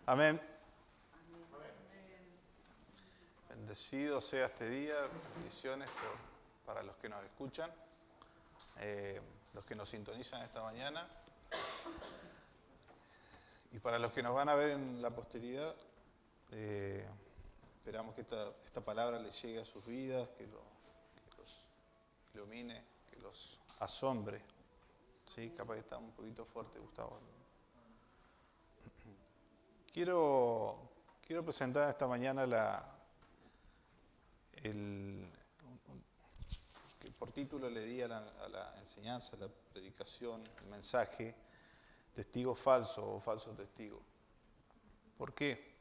Amén. Bendecido sea este día, bendiciones para los que nos escuchan, los que nos sintonizan esta mañana y para los que nos van a ver en la posteridad. Esperamos que esta palabra les llegue a sus vidas, que los ilumine, que los asombre. Sí, capaz que está un poquito fuerte, Gustavo. Quiero presentar esta mañana que por título le di a la enseñanza, a la predicación, el mensaje, testigo falso o falso testigo. ¿Por qué?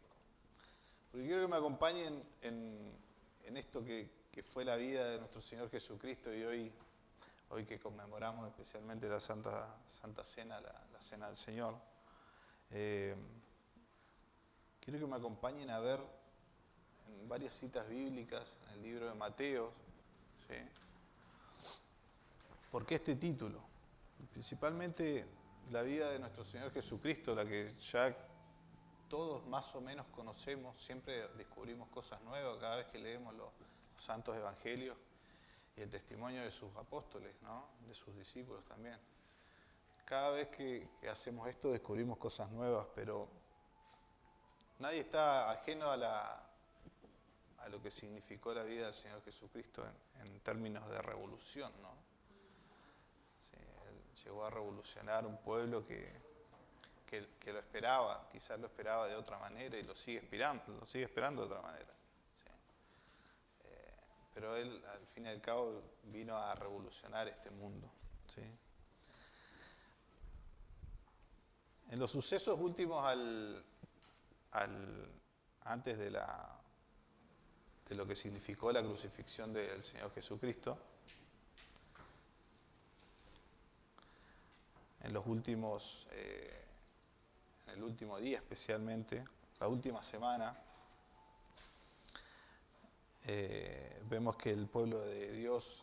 Porque quiero que me acompañen en esto que fue la vida de nuestro Señor Jesucristo y hoy que conmemoramos especialmente la Santa Cena, la Cena del Señor. Quiero que me acompañen a ver en varias citas bíblicas, en el libro de Mateo, ¿sí? ¿Por qué este título? Principalmente la vida de nuestro Señor Jesucristo, la que ya todos más o menos conocemos, siempre descubrimos cosas nuevas cada vez que leemos los santos evangelios y el testimonio de sus apóstoles, ¿no? De sus discípulos también. Cada vez que hacemos esto descubrimos cosas nuevas, pero nadie está ajeno a lo que significó la vida del Señor Jesucristo en términos de revolución, ¿no? Sí, Él llegó a revolucionar un pueblo que lo esperaba, quizás lo esperaba de otra manera y lo sigue esperando de otra manera. ¿Sí? Pero Él, al fin y al cabo, vino a revolucionar este mundo. ¿Sí? En los sucesos últimos antes de lo que significó la crucifixión del Señor Jesucristo, en el último día especialmente, la última semana, vemos que el pueblo de Dios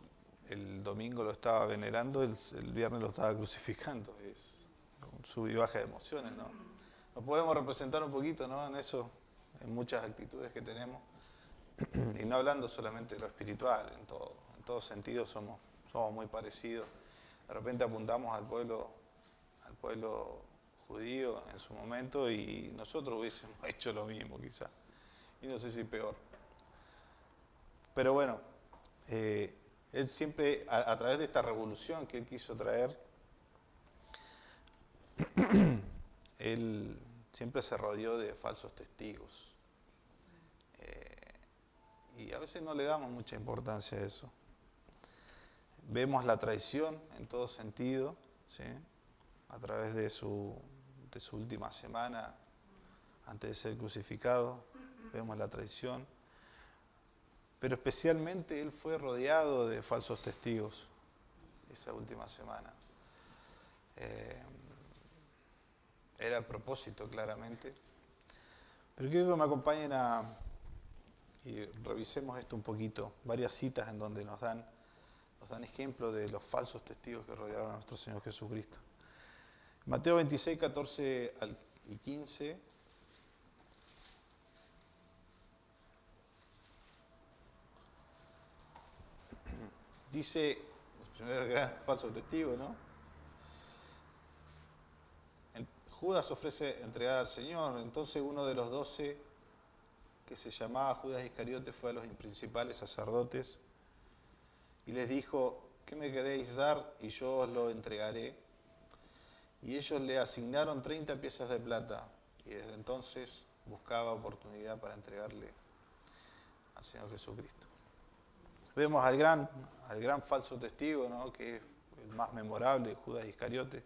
el domingo lo estaba venerando, el viernes lo estaba crucificando. Es un sub y baja de emociones, ¿no? Nos podemos representar un poquito, ¿no? En eso, en muchas actitudes que tenemos, y no hablando solamente de lo espiritual, en todo sentido somos muy parecidos. De repente apuntamos al pueblo judío en su momento y nosotros hubiésemos hecho lo mismo quizá, y no sé si peor. Pero bueno, él siempre, a través de esta revolución que él quiso traer, él siempre se rodeó de falsos testigos. Y a veces no le damos mucha importancia a eso. Vemos la traición en todo sentido, ¿sí? A través de su última semana antes de ser crucificado, vemos la traición. Pero especialmente él fue rodeado de falsos testigos esa última semana. Era a propósito, claramente. Pero quiero que me acompañen y revisemos esto un poquito. Varias citas en donde nos dan ejemplo de los falsos testigos que rodearon a nuestro Señor Jesucristo. Mateo 26, 14 y 15. Dice, el primer gran falso testigo, ¿no? Judas ofrece entregar al Señor. Entonces uno de los 12, que se llamaba Judas Iscariote, fue a los principales sacerdotes y les dijo: ¿qué me queréis dar? Y yo os lo entregaré. Y ellos le asignaron 30 piezas de plata, y desde entonces buscaba oportunidad para entregarle al Señor Jesucristo. Vemos al gran falso testigo, ¿no? Que es el más memorable, Judas Iscariote,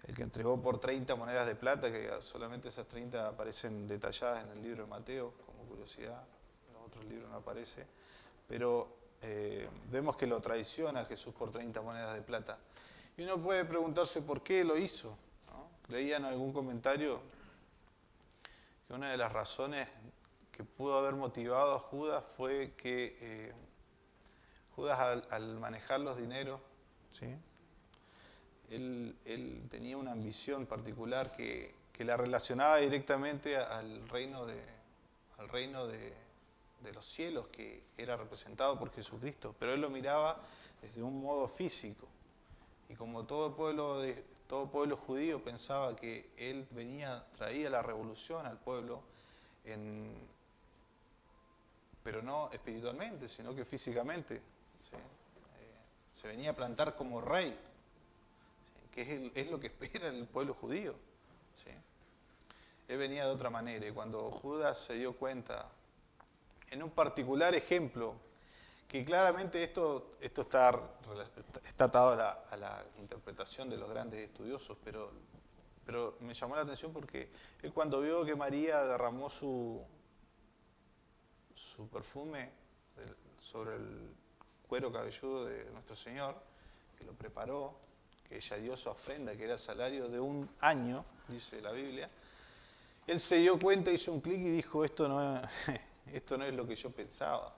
el que entregó por 30 monedas de plata, que solamente esas 30 aparecen detalladas en el libro de Mateo, como curiosidad, en los otros libros no aparece, pero vemos que lo traiciona a Jesús por 30 monedas de plata. Y uno puede preguntarse por qué lo hizo, ¿no? Leía en algún comentario que una de las razones que pudo haber motivado a Judas fue que Judas, al manejar los dineros, ¿sí? Él tenía una ambición particular que que la relacionaba directamente al reino de los cielos, que era representado por Jesucristo, pero él lo miraba desde un modo físico. Y como todo pueblo judío pensaba que él traía la revolución al pueblo, pero no espiritualmente, sino que físicamente, ¿sí? Se venía a plantar como rey, ¿sí? Que es lo que espera el pueblo judío, ¿sí? Él venía de otra manera, y cuando Judas se dio cuenta, en un particular ejemplo, que claramente esto está atado a la interpretación de los grandes estudiosos, pero me llamó la atención porque él, cuando vio que María derramó su perfume sobre el cuero cabelludo de nuestro Señor, que lo preparó, que ella dio su ofrenda, que era el salario de un año, dice la Biblia, él se dio cuenta, hizo un clic y dijo, esto no es lo que yo pensaba.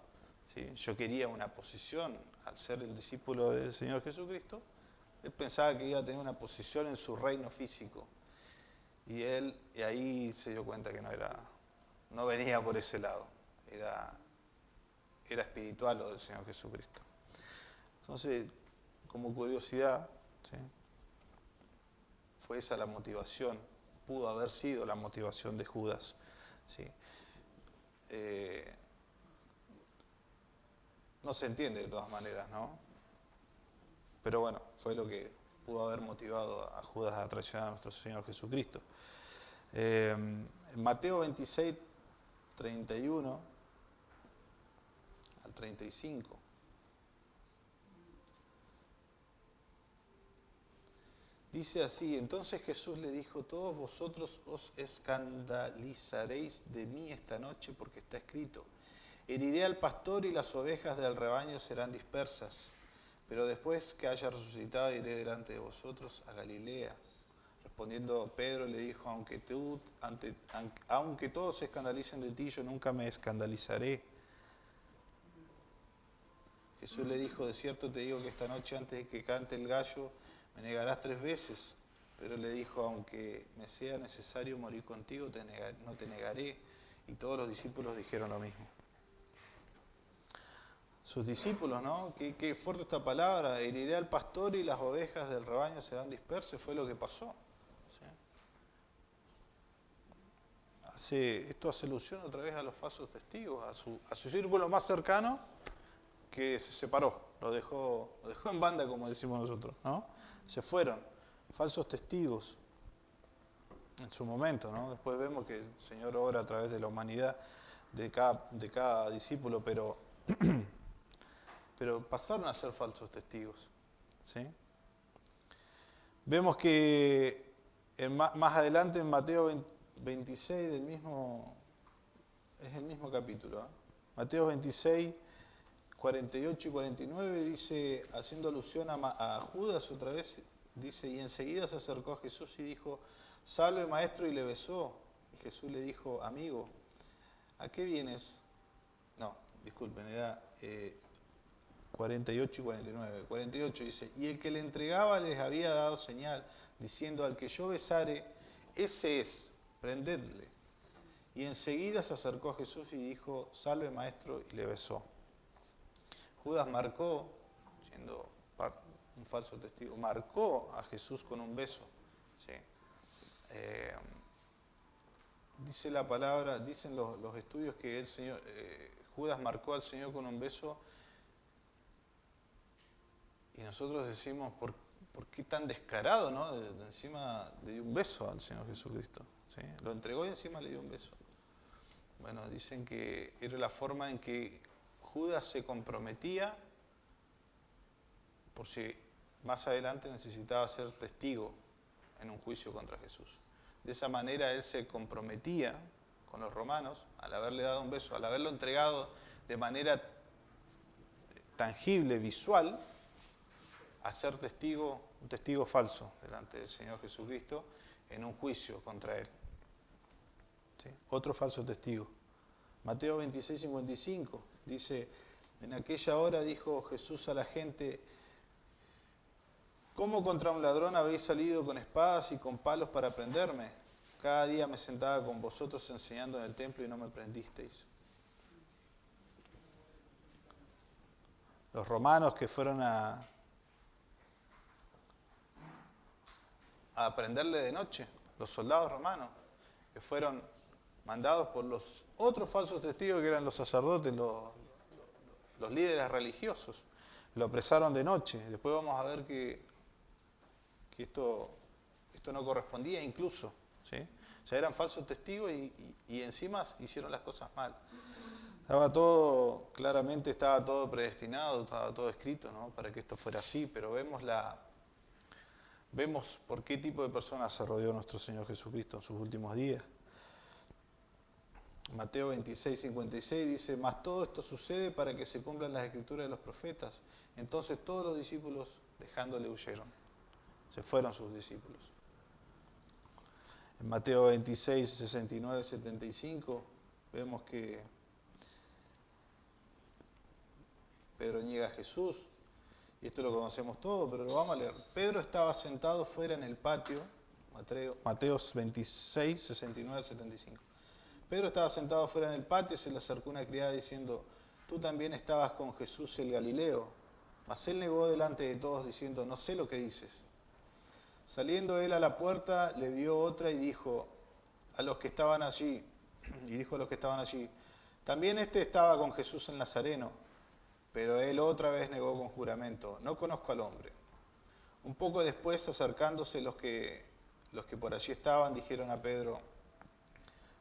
¿Sí? Yo quería una posición al ser el discípulo del Señor Jesucristo. Él pensaba que iba a tener una posición en su reino físico. Y ahí se dio cuenta que no venía por ese lado. Era espiritual lo del Señor Jesucristo. Entonces, como curiosidad, ¿sí? Fue esa la motivación, pudo haber sido la motivación de Judas, ¿sí? No se entiende de todas maneras, ¿no? Pero bueno, fue lo que pudo haber motivado a Judas a traicionar a nuestro Señor Jesucristo. En Mateo 26, 31 al 35. Dice así: entonces Jesús le dijo, todos vosotros os escandalizaréis de mí esta noche, porque está escrito, heriré al pastor y las ovejas del rebaño serán dispersas. Pero después que haya resucitado iré delante de vosotros a Galilea. Respondiendo Pedro le dijo, aunque todos se escandalicen de ti, yo nunca me escandalizaré. Jesús le dijo, de cierto te digo que esta noche antes de que cante el gallo, me negarás 3 veces. Pero le dijo, aunque me sea necesario morir contigo, no te negaré. Y todos los discípulos dijeron lo mismo. Sus discípulos, ¿no? Qué fuerte esta palabra, heriré al pastor y las ovejas del rebaño serán dispersas, fue lo que pasó. ¿Sí? Esto hace alusión otra vez a los falsos testigos, a su círculo más cercano, que se separó, lo dejó en banda, como decimos nosotros, ¿no? Se fueron, falsos testigos en su momento, ¿no? Después vemos que el Señor obra a través de la humanidad de cada discípulo, pero pasaron a ser falsos testigos, ¿sí? Vemos que más adelante en Mateo 26 es el mismo capítulo, ¿eh? Mateo 26, 48 y 49 dice, haciendo alusión a Judas otra vez, dice, y enseguida se acercó a Jesús y dijo, salve maestro, y le besó. Y Jesús le dijo, amigo, ¿a qué vienes? No, disculpen, era 48 y 49. 48 dice, y el que le entregaba les había dado señal, diciendo, al que yo besare, ese es, prendedle. Y enseguida se acercó a Jesús y dijo, salve maestro, y le besó. Judas marcó, siendo un falso testigo, marcó a Jesús con un beso. ¿Sí? Dice la palabra, dicen los estudios que Judas marcó al Señor con un beso, y nosotros decimos, ¿por qué tan descarado, no? De encima le dio un beso al Señor Jesucristo. ¿Sí? Lo entregó y encima le dio un beso. Bueno, dicen que era la forma en que Judas se comprometía por si más adelante necesitaba ser testigo en un juicio contra Jesús. De esa manera él se comprometía con los romanos al haberle dado un beso, al haberlo entregado de manera tangible, visual, a ser un testigo falso delante del Señor Jesucristo en un juicio contra él. ¿Sí? Otro falso testigo. Mateo 26, 55 dice, en aquella hora dijo Jesús a la gente, ¿cómo contra un ladrón habéis salido con espadas y con palos para prenderme? Cada día me sentaba con vosotros enseñando en el templo y no me prendisteis. Los romanos que fueron a prenderle de noche, los soldados romanos, que fueron mandados por los otros falsos testigos que eran los sacerdotes, los líderes religiosos. Lo apresaron de noche. Después vamos a ver que esto no correspondía incluso, ¿sí? O sea, eran falsos testigos y encima hicieron las cosas mal. Estaba todo, claramente estaba todo predestinado, estaba todo escrito, ¿no?, para que esto fuera así, pero vemos por qué tipo de personas se rodeó nuestro Señor Jesucristo en sus últimos días. Mateo 26, 56 dice: mas todo esto sucede para que se cumplan las escrituras de los profetas. Entonces todos los discípulos, dejándole, huyeron. Se fueron sus discípulos. En Mateo 26, 69, 75 vemos que Pedro niega a Jesús, y esto lo conocemos todo, pero lo vamos a leer. Pedro estaba sentado fuera en el patio, Mateo 26, 69, 75. Pedro estaba sentado fuera en el patio y se le acercó una criada diciendo: tú también estabas con Jesús el Galileo. Mas él negó delante de todos diciendo: no sé lo que dices. Saliendo él a la puerta, le vio otra y dijo a los que estaban allí, también este estaba con Jesús el Nazareno. Pero él otra vez negó con juramento: no conozco al hombre. Un poco después, acercándose los que por allí estaban, dijeron a Pedro: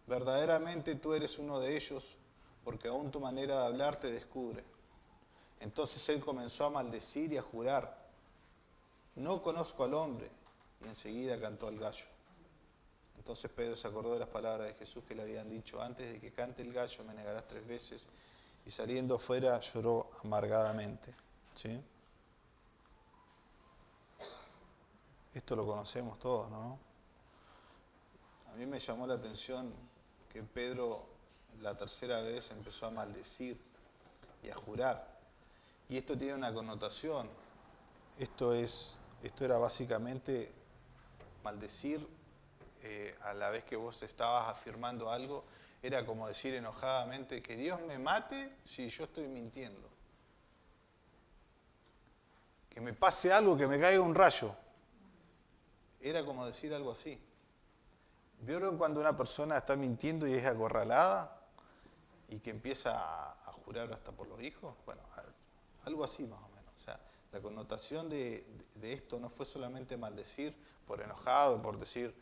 verdaderamente tú eres uno de ellos, porque aún tu manera de hablar te descubre. Entonces él comenzó a maldecir y a jurar: no conozco al hombre. Y enseguida cantó el gallo. Entonces Pedro se acordó de las palabras de Jesús que le habían dicho: antes de que cante el gallo me negarás 3 veces. Y saliendo fuera lloró amargadamente. ¿Sí? Esto lo conocemos todos, ¿no? A mí me llamó la atención que Pedro la tercera vez empezó a maldecir y a jurar. Y esto tiene una connotación. Esto era básicamente maldecir a la vez que vos estabas afirmando algo. Era como decir enojadamente: que Dios me mate si yo estoy mintiendo. Que me pase algo, que me caiga un rayo. Era como decir algo así. ¿Vieron cuando una persona está mintiendo y es acorralada y que empieza a jurar hasta por los hijos? Bueno, algo así más o menos. O sea, la connotación de esto no fue solamente maldecir por enojado, por decir: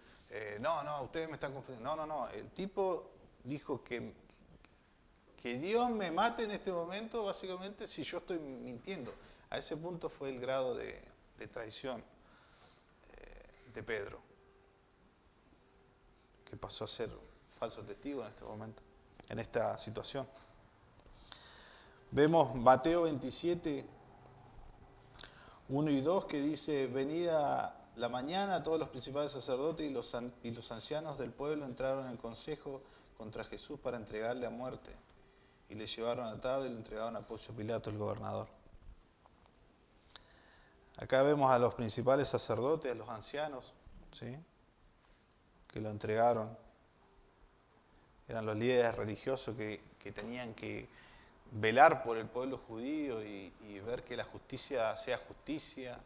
no, ustedes me están confundiendo. No. El tipo dijo que Dios me mate en este momento, básicamente, si yo estoy mintiendo. A ese punto fue el grado de traición de Pedro, que pasó a ser falso testigo en este momento, en esta situación. Vemos Mateo 27, 1 y 2, que dice: venida la mañana, todos los principales sacerdotes y los ancianos del pueblo entraron en consejo contra Jesús para entregarle a muerte. Y le llevaron atado y le entregaron a Poncio Pilato, el gobernador. Acá vemos a los principales sacerdotes, a los ancianos, ¿sí?, que lo entregaron. Eran los líderes religiosos que tenían que velar por el pueblo judío y ver que la justicia sea justicia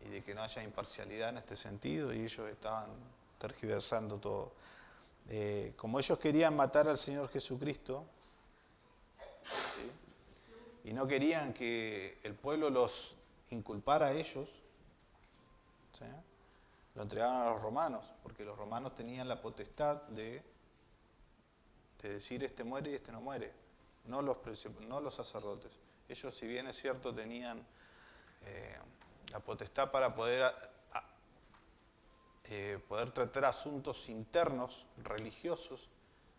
y de que no haya imparcialidad en este sentido, y ellos estaban tergiversando todo. Como ellos querían matar al Señor Jesucristo, ¿sí?, y no querían que el pueblo los inculpara a ellos, ¿sí?, lo entregaron a los romanos, porque los romanos tenían la potestad de decir: este muere y este no muere, no los sacerdotes. Ellos, si bien es cierto, tenían la potestad para poder tratar asuntos internos, religiosos,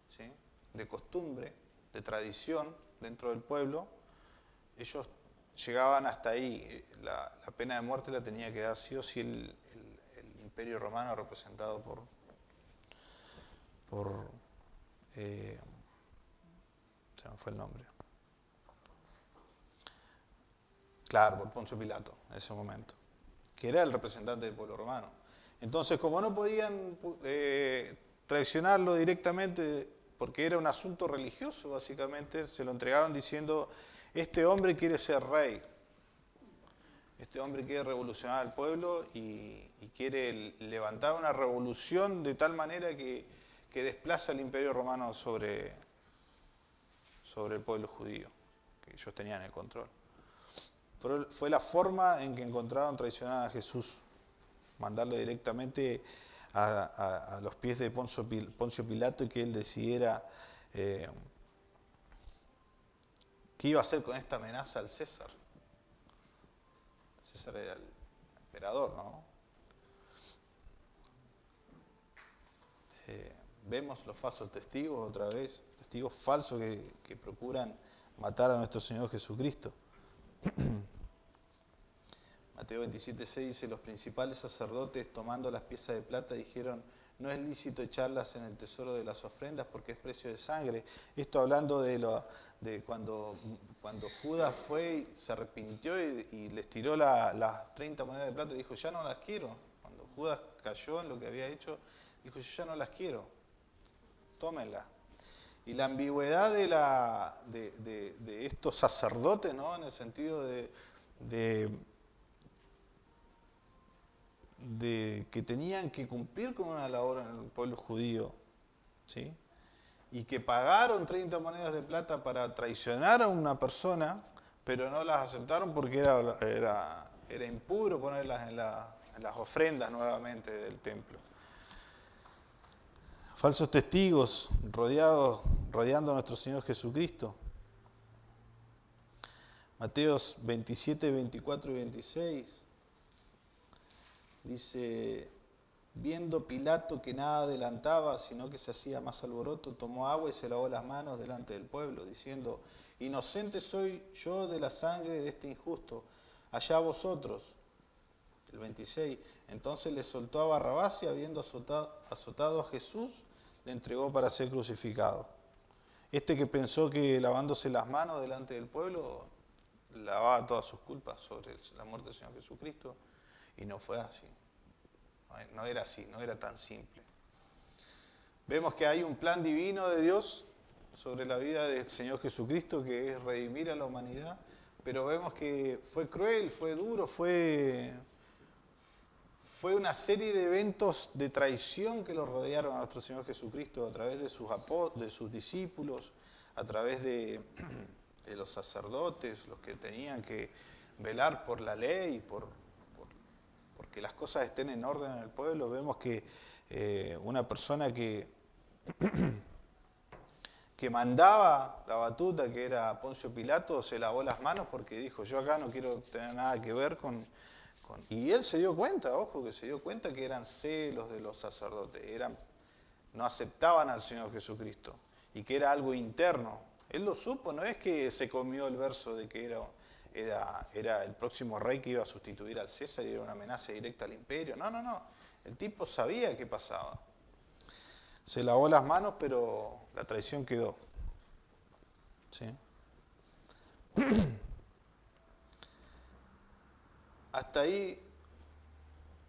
¿sí?, de costumbre, de tradición dentro del pueblo, ellos llegaban hasta ahí. La pena de muerte la tenía que dar sí o sí el Imperio Romano, representado se me fue el nombre. Claro, por Poncio Pilato, en ese momento, que era el representante del pueblo romano. Entonces, como no podían traicionarlo directamente, porque era un asunto religioso básicamente, se lo entregaron diciendo, este hombre quiere ser rey, este hombre quiere revolucionar al pueblo y quiere levantar una revolución de tal manera que desplaza el imperio romano sobre el pueblo judío, que ellos tenían el control. Pero fue la forma en que encontraron traicionar a Jesús, mandarlo directamente a los pies de Poncio Pilato y que él decidiera qué iba a hacer con esta amenaza al César. César era el emperador, ¿no? Vemos los falsos testigos otra vez, testigos falsos que procuran matar a nuestro Señor Jesucristo. Mateo 27:6 dice, los principales sacerdotes tomando las piezas de plata dijeron, no es lícito echarlas en el tesoro de las ofrendas porque es precio de sangre. Esto hablando de cuando Judas fue y se arrepintió y les tiró las 30 monedas de plata y dijo, ya no las quiero. Cuando Judas cayó en lo que había hecho, dijo, yo ya no las quiero, tómenlas. Y la ambigüedad de estos sacerdotes, ¿no? En el sentido de que tenían que cumplir con una labor en el pueblo judío, ¿sí? Y que pagaron 30 monedas de plata para traicionar a una persona, pero no las aceptaron porque era impuro ponerlas en las ofrendas nuevamente del templo. Falsos testigos rodeando a nuestro Señor Jesucristo. Mateos 27, 24 y 26. Dice, viendo Pilato que nada adelantaba, sino que se hacía más alboroto, tomó agua y se lavó las manos delante del pueblo, diciendo, inocente soy yo de la sangre de este injusto, allá vosotros. El 26, entonces le soltó a Barrabás y habiendo azotado a Jesús, le entregó para ser crucificado. Este que pensó que lavándose las manos delante del pueblo, lavaba todas sus culpas sobre la muerte del Señor Jesucristo, y no fue así. No era así, no era tan simple. Vemos que hay un plan divino de Dios sobre la vida del Señor Jesucristo, que es redimir a la humanidad, pero vemos que fue cruel, fue duro, fue una serie de eventos de traición que lo rodearon a nuestro Señor Jesucristo a través de sus discípulos, a través de los sacerdotes, los que tenían que velar por la ley, porque las cosas estén en orden en el pueblo. Vemos que una persona que mandaba la batuta, que era Poncio Pilato, se lavó las manos porque dijo, yo acá no quiero tener nada que ver con... Y él se dio cuenta, ojo, que se dio cuenta que eran celos de los sacerdotes, no aceptaban al Señor Jesucristo y que era algo interno. Él lo supo, no es que se comió el verso de que era el próximo rey que iba a sustituir al César y era una amenaza directa al imperio. No. El tipo sabía qué pasaba. Se lavó las manos, pero la traición quedó. ¿Sí? Hasta ahí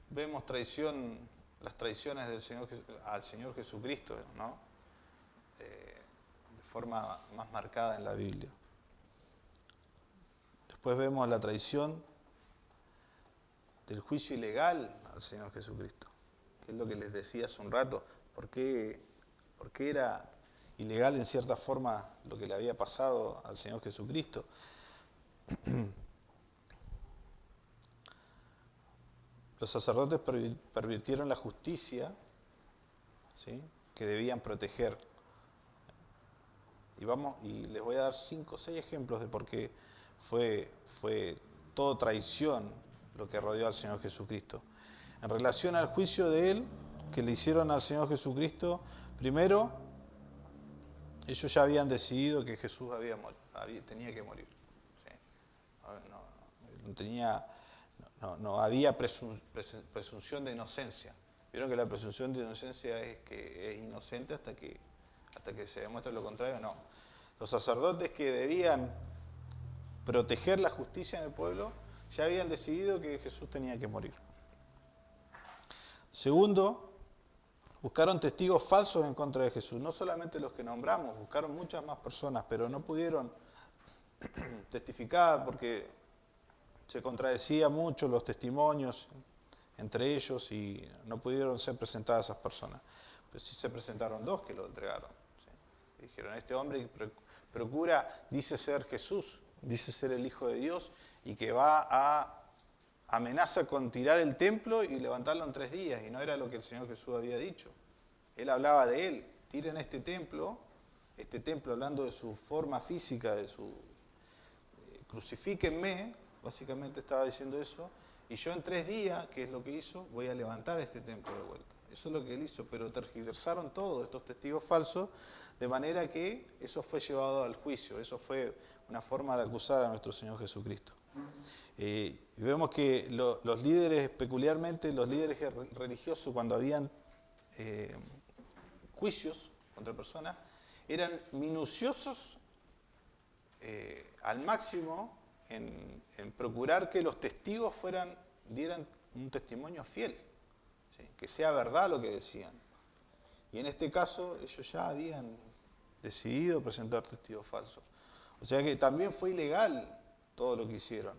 vemos las traiciones al Señor Jesucristo, ¿no? De forma más marcada en la Biblia. Después vemos la traición del juicio ilegal al Señor Jesucristo, que es lo que les decía hace un rato. ¿Por qué era ilegal en cierta forma lo que le había pasado al Señor Jesucristo? Los sacerdotes pervirtieron la justicia, ¿sí?, que debían proteger. Y les voy a dar 5 o 6 ejemplos de por qué fue todo traición lo que rodeó al Señor Jesucristo. En relación al juicio de Él, que le hicieron al Señor Jesucristo, primero, ellos ya habían decidido que Jesús tenía que morir. ¿Sí? No había presunción de inocencia. Vieron que la presunción de inocencia es que es inocente hasta que se demuestre lo contrario. No. Los sacerdotes que debían proteger la justicia en el pueblo ya habían decidido que Jesús tenía que morir. Segundo, Buscaron testigos falsos en contra de Jesús, no solamente los que nombramos, buscaron muchas más personas, pero no pudieron testificar porque se contradecían mucho los testimonios entre ellos y no pudieron ser presentadas esas personas. Pero sí se presentaron dos que lo entregaron. ¿Sí? Dijeron, este hombre procura, dice ser Jesús, dice ser el Hijo de Dios y que va a amenaza con tirar el templo y levantarlo en 3 días. Y no era lo que el Señor Jesús había dicho. Él hablaba de él. Tiren este templo hablando de su forma física, de su crucifíquenme, básicamente estaba diciendo eso, y yo en 3 días, que es lo que hizo, voy a levantar este templo de vuelta. Eso es lo que él hizo, pero tergiversaron todos estos testigos falsos, de manera que eso fue llevado al juicio, eso fue una forma de acusar a nuestro Señor Jesucristo. Y vemos que los líderes, peculiarmente los líderes religiosos, cuando habían juicios contra personas, eran minuciosos al máximo en procurar que los testigos dieran un testimonio fiel, ¿sí? Que sea verdad lo que decían. Y en este caso ellos ya habían decidido presentar testigos falsos. O sea que también fue ilegal todo lo que hicieron.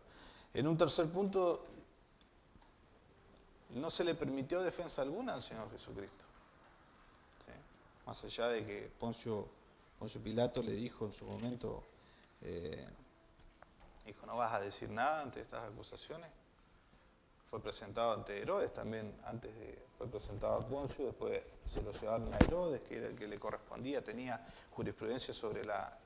En un tercer punto, no se le permitió defensa alguna al Señor Jesucristo. ¿Sí? Más allá de que Poncio Pilato le dijo en su momento, dijo, no vas a decir nada ante estas acusaciones. Fue presentado ante Herodes también, fue presentado a Poncio, después se lo llevaron a Herodes, que era el que le correspondía, tenía jurisprudencia sobre la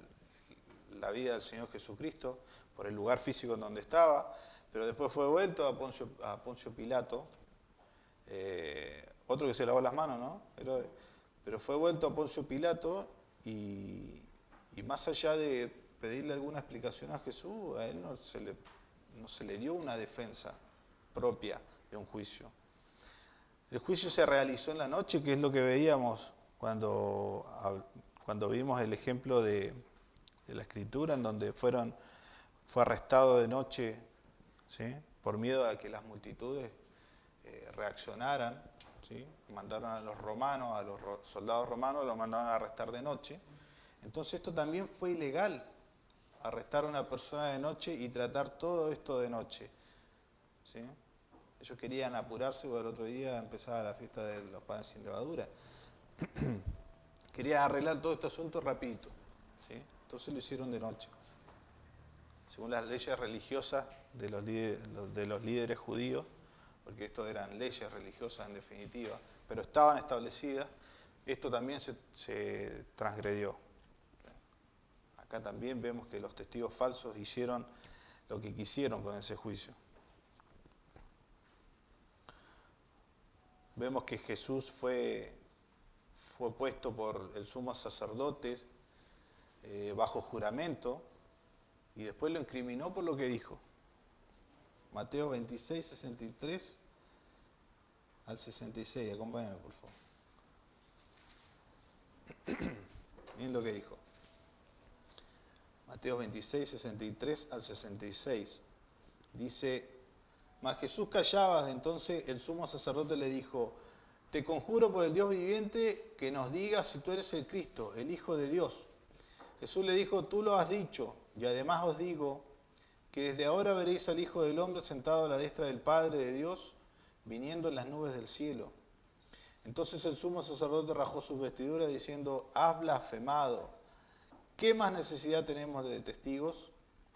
vida del Señor Jesucristo, por el lugar físico en donde estaba, pero después fue vuelto a Poncio Pilato, otro que se lavó las manos, ¿no? Herodes. Pero fue vuelto a Poncio Pilato y más allá de pedirle alguna explicación a Jesús, a él no se le dio una defensa propia de un juicio. El juicio se realizó en la noche, que es lo que veíamos cuando vimos el ejemplo de la Escritura, en donde fue arrestado de noche, ¿sí? Por miedo a que las multitudes reaccionaran, ¿sí? Mandaron a los romanos, a los soldados romanos, los mandaron a arrestar de noche. Entonces esto también fue ilegal, arrestar a una persona de noche y tratar todo esto de noche, ¿sí? Ellos querían apurarse porque el otro día empezaba la fiesta de los panes sin levadura. Querían arreglar todo este asunto rapidito, ¿sí? Entonces lo hicieron de noche. Según las leyes religiosas de los líderes judíos, porque esto eran leyes religiosas en definitiva, pero estaban establecidas, esto también se transgredió. Acá también vemos que los testigos falsos hicieron lo que quisieron con ese juicio. Vemos que Jesús fue puesto por el sumo sacerdote bajo juramento y después lo incriminó por lo que dijo. Mateo 26, 63 al 66. Acompáñame, por favor. Miren lo que dijo. Mateo 26, 63 al 66. Dice, mas Jesús callaba, entonces el sumo sacerdote le dijo, te conjuro por el Dios viviente que nos digas si tú eres el Cristo, el Hijo de Dios. Jesús le dijo, tú lo has dicho, y además os digo que desde ahora veréis al Hijo del Hombre sentado a la diestra del Padre de Dios, viniendo en las nubes del cielo. Entonces el sumo sacerdote rajó sus vestiduras diciendo, has blasfemado. ¿Qué más necesidad tenemos de testigos?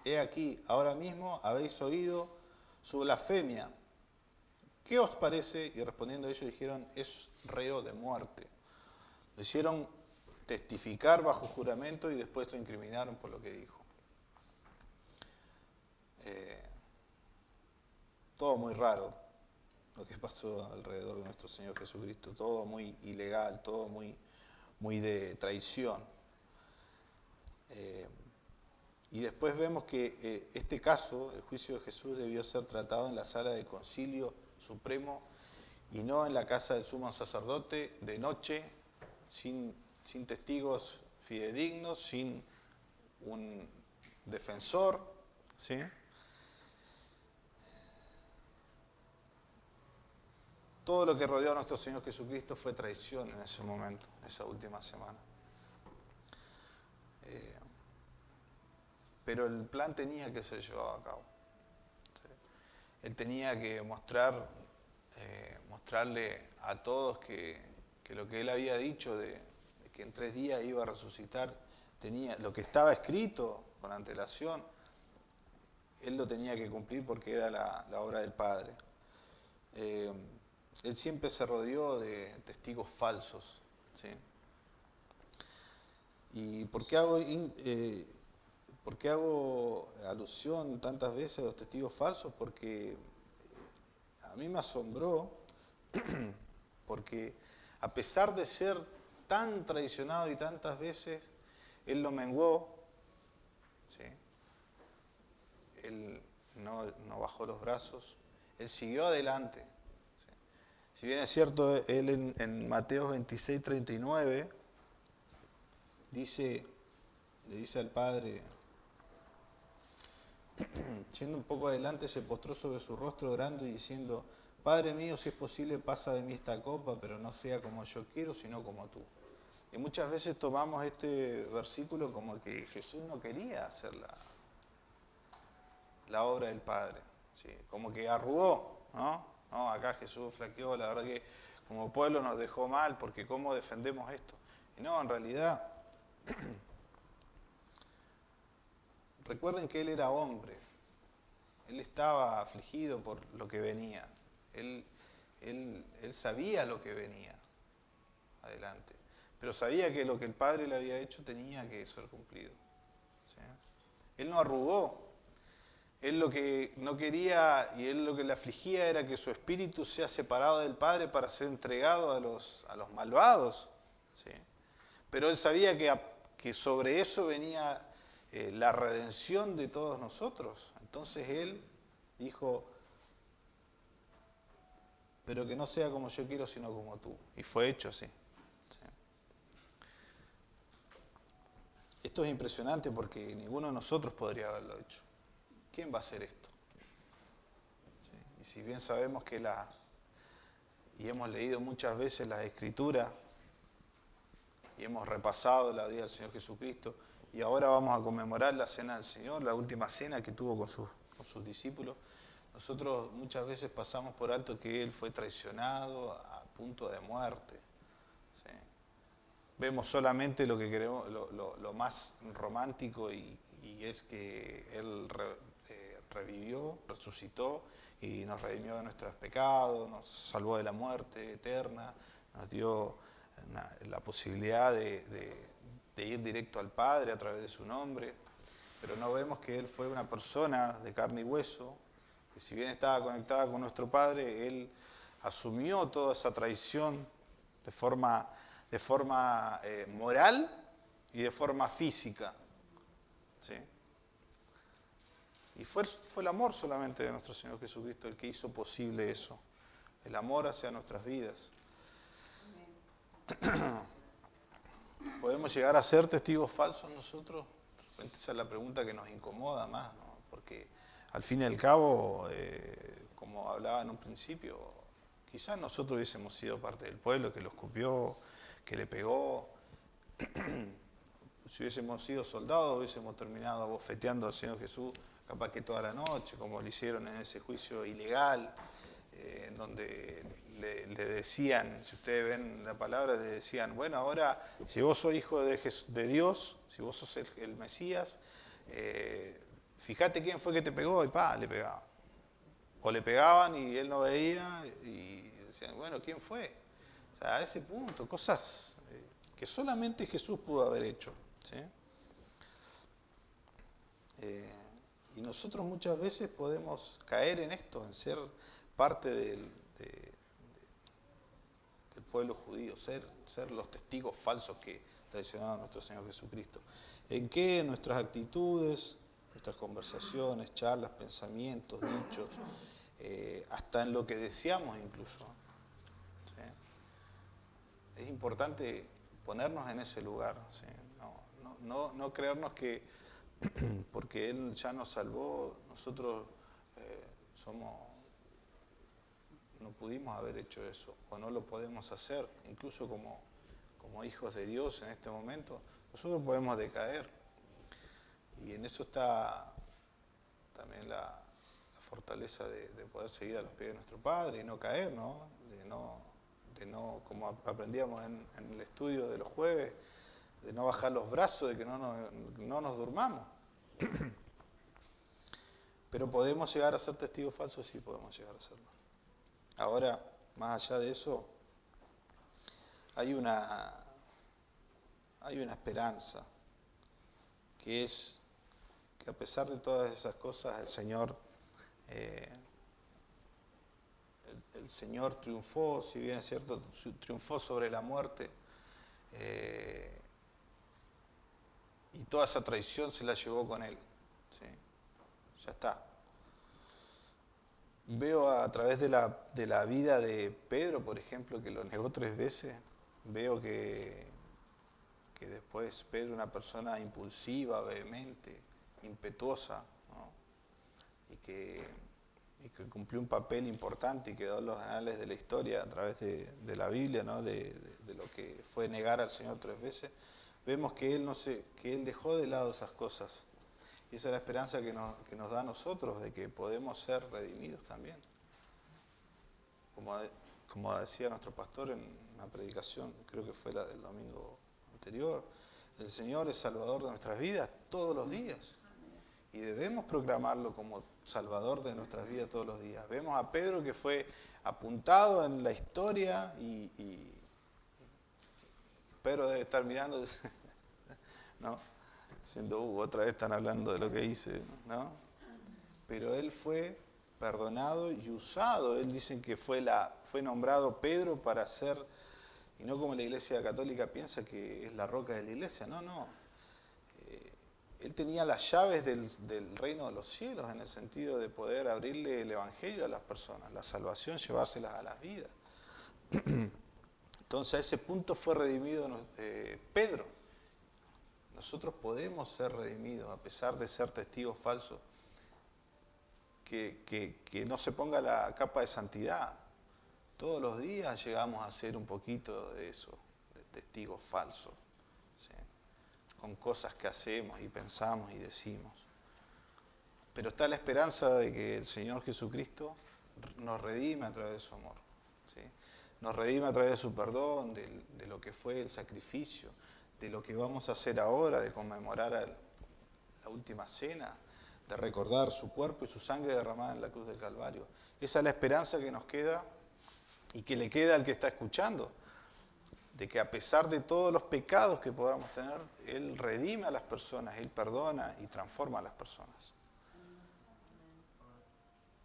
He aquí, ahora mismo habéis oído su blasfemia. ¿Qué os parece? Y respondiendo ellos dijeron, es reo de muerte. Lo hicieron testificar bajo juramento y después lo incriminaron por lo que dijo. Todo muy raro lo que pasó alrededor de nuestro Señor Jesucristo, todo muy ilegal, todo muy de traición. Y después vemos que este caso, el juicio de Jesús, debió ser tratado en la sala del concilio supremo y no en la casa del sumo sacerdote de noche, sin testigos fidedignos, sin un defensor, ¿sí? todo lo que rodeó a nuestro Señor Jesucristo fue traición en ese momento, en esa última semana. Pero el plan tenía que ser llevado a cabo. ¿Sí? Él tenía que mostrarle a todos que lo que él había dicho de que en 3 días iba a resucitar, lo que estaba escrito con antelación, él lo tenía que cumplir porque era la obra del Padre. Él siempre se rodeó de testigos falsos. ¿Sí? ¿Y por qué hago alusión tantas veces a los testigos falsos? Porque a mí me asombró, porque a pesar de ser tan traicionado y tantas veces, él lo menguó, ¿sí? Él no bajó los brazos, él siguió adelante. ¿Sí? Si bien es cierto, él en Mateo 26, 39, le dice al Padre, yendo un poco adelante, se postró sobre su rostro orando y diciendo, Padre mío, si es posible, pasa de mí esta copa, pero no sea como yo quiero, sino como tú. Y muchas veces tomamos este versículo como que Jesús no quería hacer la obra del Padre, ¿sí? Como que arrugó, ¿no? No, acá Jesús flaqueó, la verdad que como pueblo nos dejó mal, porque ¿cómo defendemos esto? Y no, en realidad, recuerden que él era hombre, él estaba afligido por lo que venía, él sabía lo que venía adelante, pero sabía que lo que el Padre le había hecho tenía que ser cumplido. ¿Sí? Él no arrugó. Él lo que no quería y él lo que le afligía era que su espíritu sea separado del Padre para ser entregado a los malvados. ¿Sí? Pero él sabía que sobre eso venía la redención de todos nosotros. Entonces él dijo, pero que no sea como yo quiero, sino como tú. Y fue hecho así. ¿Sí? Esto es impresionante porque ninguno de nosotros podría haberlo hecho. ¿Quién va a hacer esto? ¿Sí? Y si bien sabemos que y hemos leído muchas veces las Escrituras y hemos repasado la vida del Señor Jesucristo y ahora vamos a conmemorar la cena del Señor, la última cena que tuvo con sus discípulos, nosotros muchas veces pasamos por alto que Él fue traicionado a punto de muerte. ¿Sí? Vemos solamente lo que queremos, lo más romántico y es que Él revivió, resucitó y nos redimió de nuestros pecados, nos salvó de la muerte eterna, nos dio la posibilidad de ir directo al Padre a través de su nombre, pero no vemos que Él fue una persona de carne y hueso, que si bien estaba conectada con nuestro Padre, Él asumió toda esa traición de forma moral y de forma física. ¿Sí? Y fue el amor solamente de nuestro Señor Jesucristo el que hizo posible eso. El amor hacia nuestras vidas. ¿Podemos llegar a ser testigos falsos nosotros? Esa es la pregunta que nos incomoda más, ¿no? Porque al fin y al cabo, como hablaba en un principio, quizás nosotros hubiésemos sido parte del pueblo que lo escupió, que le pegó. Si hubiésemos sido soldados, hubiésemos terminado abofeteando al Señor Jesús, capaz que toda la noche, como lo hicieron en ese juicio ilegal, en donde le decían, si ustedes ven la palabra, le decían, bueno, ahora, si vos sos hijo de Dios, si vos sos el Mesías, fíjate quién fue que te pegó, y le pegaban. O le pegaban y él no veía, y decían, bueno, ¿quién fue? O sea, a ese punto, cosas que solamente Jesús pudo haber hecho. ¿Sí? Y nosotros muchas veces podemos caer en esto, en ser parte del pueblo judío, ser los testigos falsos que traicionaron a nuestro Señor Jesucristo. ¿En qué? En nuestras actitudes, nuestras conversaciones, charlas, pensamientos, dichos, hasta en lo que deseamos incluso. ¿Sí? Es importante ponernos en ese lugar. ¿Sí? No creernos que porque Él ya nos salvó, nosotros no pudimos haber hecho eso, o no lo podemos hacer, incluso como hijos de Dios en este momento, nosotros podemos decaer. Y en eso está también la fortaleza de poder seguir a los pies de nuestro Padre y no caer, ¿no? De no, como aprendíamos en el estudio de los jueves, de no bajar los brazos, de que no nos durmamos. Pero podemos llegar a ser testigos falsos, sí podemos llegar a serlo. Ahora, más allá de eso, hay una esperanza, que es que a pesar de todas esas cosas, el Señor triunfó, si bien es cierto, triunfó sobre la muerte, y toda esa traición se la llevó con Él. ¿Sí? Ya está. Veo a través de la vida de Pedro, por ejemplo, que lo negó 3 veces, veo que después Pedro, una persona impulsiva, vehemente, impetuosa, ¿no? y que cumplió un papel importante y quedó en los anales de la historia a través de la Biblia, ¿no? de lo que fue negar al Señor 3 veces, vemos que Él dejó de lado esas cosas. Y esa es la esperanza que nos da a nosotros, de que podemos ser redimidos también. Como decía nuestro pastor en una predicación, creo que fue la del domingo anterior, el Señor es Salvador de nuestras vidas todos los días. Y debemos proclamarlo como Salvador de nuestras vidas todos los días. Vemos a Pedro que fue apuntado en la historia y Pedro debe estar mirando, ¿no? Diciendo, otra vez están hablando de lo que hice, ¿no? Pero él fue perdonado y usado. Él dice que fue nombrado Pedro para ser, y no como la Iglesia Católica piensa que es la roca de la Iglesia, no. Él tenía las llaves del reino de los cielos en el sentido de poder abrirle el Evangelio a las personas, la salvación, llevárselas a las vidas. Entonces a ese punto fue redimido Pedro. Nosotros podemos ser redimidos a pesar de ser testigos falsos. Que no se ponga la capa de santidad. Todos los días llegamos a ser un poquito de eso, de testigos falsos, ¿sí? Con cosas que hacemos y pensamos y decimos. Pero está la esperanza de que el Señor Jesucristo nos redime a través de su amor, ¿sí? Nos redime a través de su perdón, de lo que fue el sacrificio, de lo que vamos a hacer ahora, de conmemorar la última cena, de recordar su cuerpo y su sangre derramada en la cruz del Calvario. Esa es la esperanza que nos queda y que le queda al que está escuchando, de que a pesar de todos los pecados que podamos tener, Él redime a las personas, Él perdona y transforma a las personas.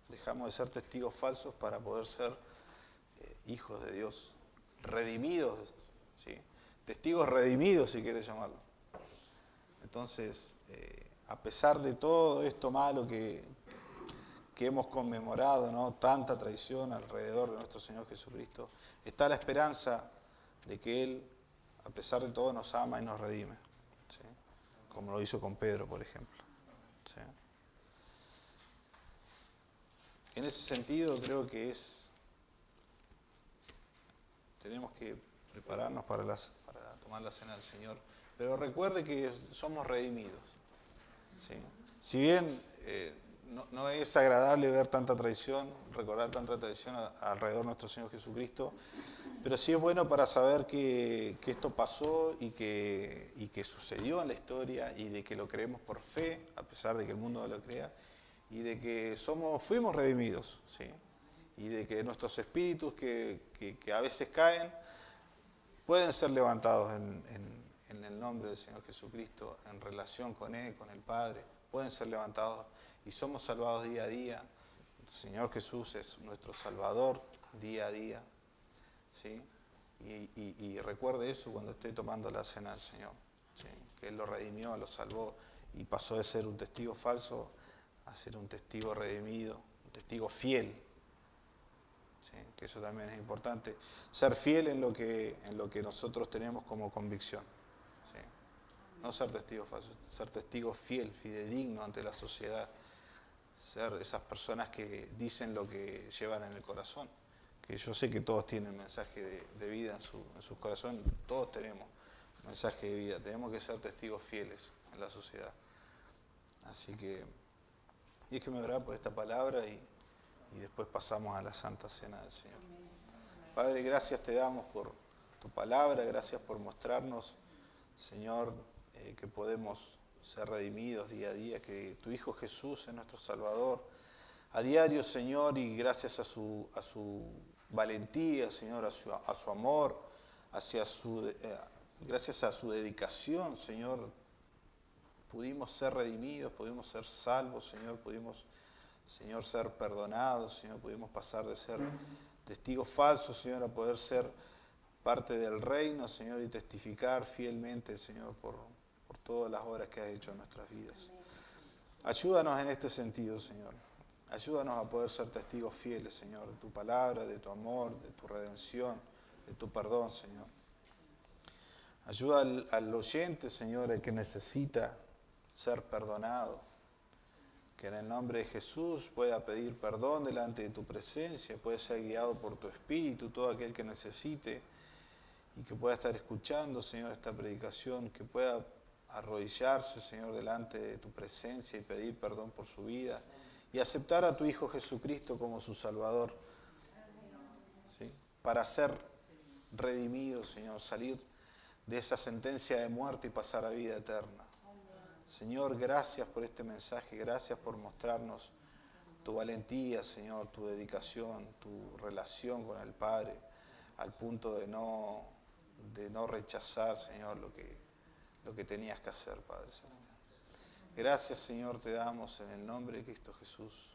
Dejamos de ser testigos falsos para poder ser hijos de Dios, redimidos, ¿sí? Testigos redimidos, si quieres llamarlo. Entonces, a pesar de todo esto malo que hemos conmemorado, ¿no? Tanta traición alrededor de nuestro Señor Jesucristo, está la esperanza de que Él, a pesar de todo, nos ama y nos redime, ¿sí? Como lo hizo con Pedro, por ejemplo, ¿sí? En ese sentido, creo que tenemos que prepararnos para tomar la cena del Señor, pero recuerde que somos redimidos, ¿sí? Si bien no es agradable ver tanta traición, recordar tanta traición alrededor de nuestro Señor Jesucristo, pero sí es bueno para saber que esto pasó y que sucedió en la historia y de que lo creemos por fe, a pesar de que el mundo no lo crea, y de que fuimos redimidos, ¿sí? Y de que nuestros espíritus que a veces caen pueden ser levantados en el nombre del Señor Jesucristo, en relación con Él, con el Padre, pueden ser levantados y somos salvados día a día. El Señor Jesús es nuestro Salvador día a día, ¿sí? Y recuerde eso cuando esté tomando la cena del Señor, ¿sí? Que Él lo redimió, lo salvó y pasó de ser un testigo falso a ser un testigo redimido, un testigo fiel, ¿sí? Que eso también es importante, ser fiel en lo que nosotros tenemos como convicción, ¿sí? No ser testigo falso, ser testigo fiel, fidedigno ante la sociedad, ser esas personas que dicen lo que llevan en el corazón, que yo sé que todos tienen mensaje de vida en sus corazones, todos tenemos mensaje de vida, tenemos que ser testigos fieles en la sociedad. Así que déjeme orar por esta palabra y después pasamos a la Santa Cena del Señor. Padre, gracias te damos por tu palabra, gracias por mostrarnos, Señor, que podemos ser redimidos día a día, que tu Hijo Jesús es nuestro Salvador. A diario, Señor, y gracias a su valentía, Señor, a su amor, gracias a su dedicación, Señor, pudimos ser redimidos, pudimos ser salvos, Señor, pudimos, Señor, ser perdonados, Señor, pudimos pasar de ser testigos falsos, Señor, a poder ser parte del reino, Señor, y testificar fielmente, Señor, por todas las obras que has hecho en nuestras vidas. Ayúdanos en este sentido, Señor. Ayúdanos a poder ser testigos fieles, Señor, de tu palabra, de tu amor, de tu redención, de tu perdón, Señor. Ayuda al oyente, Señor, el que necesita ser perdonado. Que en el nombre de Jesús pueda pedir perdón delante de tu presencia, pueda ser guiado por tu Espíritu, todo aquel que necesite, y que pueda estar escuchando, Señor, esta predicación, que pueda arrodillarse, Señor, delante de tu presencia y pedir perdón por su vida y aceptar a tu Hijo Jesucristo como su Salvador, ¿sí? Para ser redimido, Señor, salir de esa sentencia de muerte y pasar a vida eterna. Señor, gracias por este mensaje, gracias por mostrarnos tu valentía, Señor, tu dedicación, tu relación con el Padre, al punto de no rechazar, Señor, lo que tenías que hacer, Padre Celestial. Gracias, Señor, te damos en el nombre de Cristo Jesús.